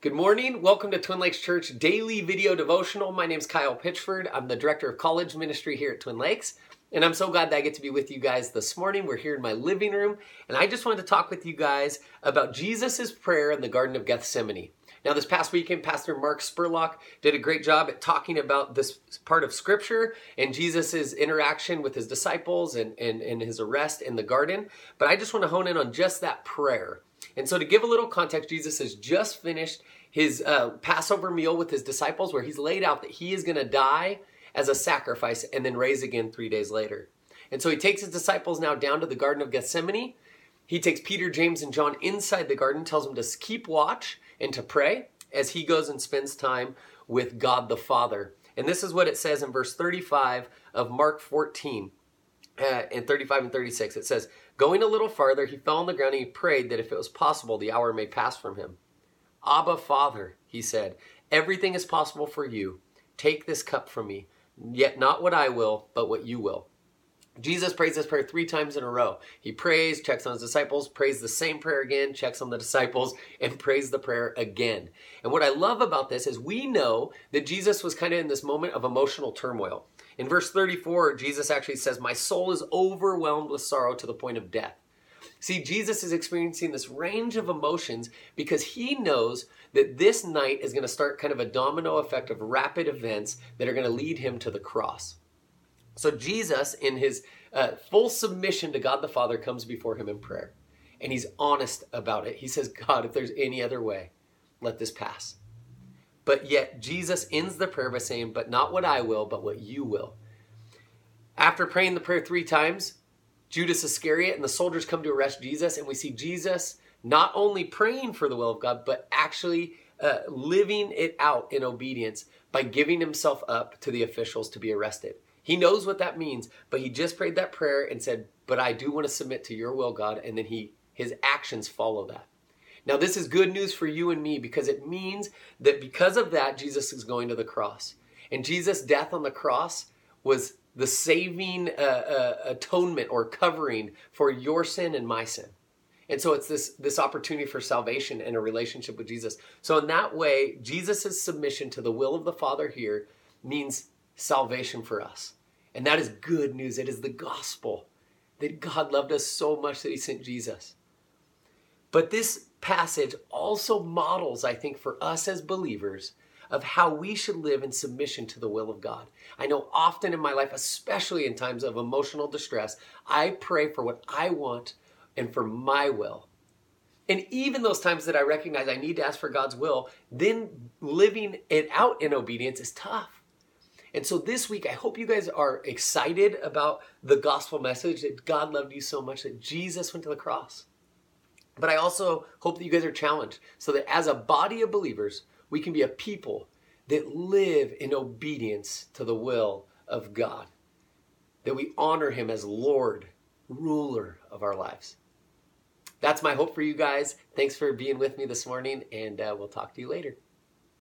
Good morning. Welcome to Twin Lakes Church Daily Video Devotional. My name is Kyle Pitchford. I'm the Director of College Ministry here at Twin Lakes, and I'm so glad that I get to be with you guys this morning. We're here in my living room, and I just wanted to talk with you guys about Jesus' prayer in the Garden of Gethsemane. Now, this past weekend, Pastor Mark Spurlock did a great job at talking about this part of Scripture and Jesus' interaction with his disciples and his arrest in the garden, but I just want to hone in on just that prayer. And so to give a little context, Jesus has just finished his Passover meal with his disciples where he's laid out that he is going to die as a sacrifice and then raise again 3 days later. And so he takes his disciples now down to the Garden of Gethsemane. He takes Peter, James, and John inside the garden, tells them to keep watch and to pray as he goes and spends time with God the Father. And this is what it says in verse 35 of Mark 14. In 35 and 36, it says, "Going a little farther, he fell on the ground and he prayed that if it was possible, the hour may pass from him. 'Abba, Father,' he said, 'everything is possible for you. Take this cup from me, yet not what I will, but what you will.'" Jesus prays this prayer 3 times in a row. He prays, checks on his disciples, prays the same prayer again, checks on the disciples, and prays the prayer again. And what I love about this is we know that Jesus was kind of in this moment of emotional turmoil. In verse 34, Jesus actually says, "My soul is overwhelmed with sorrow to the point of death." See, Jesus is experiencing this range of emotions because he knows that this night is going to start kind of a domino effect of rapid events that are going to lead him to the cross. So Jesus, in his full submission to God the Father, comes before him in prayer. And he's honest about it. He says, "God, if there's any other way, let this pass." But yet Jesus ends the prayer by saying, "But not what I will, but what you will." After praying the prayer 3 times, Judas Iscariot and the soldiers come to arrest Jesus, and we see Jesus not only praying for the will of God, but actually living it out in obedience by giving himself up to the officials to be arrested. He knows what that means, but he just prayed that prayer and said, "But I do want to submit to your will, God," and then his actions follow that. Now, this is good news for you and me because it means that because of that, Jesus is going to the cross. And Jesus' death on the cross was the saving atonement or covering for your sin and my sin. And so it's this opportunity for salvation and a relationship with Jesus. So in that way, Jesus' submission to the will of the Father here means salvation for us. And that is good news. It is the gospel that God loved us so much that he sent Jesus. But this passage also models, I think, for us as believers of how we should live in submission to the will of God. I know often in my life, especially in times of emotional distress, I pray for what I want and for my will. And even those times that I recognize I need to ask for God's will, then living it out in obedience is tough. And so this week, I hope you guys are excited about the gospel message that God loved you so much that Jesus went to the cross. But I also hope that you guys are challenged so that as a body of believers, we can be a people that live in obedience to the will of God, that we honor him as Lord, ruler of our lives. That's my hope for you guys. Thanks for being with me this morning, and we'll talk to you later.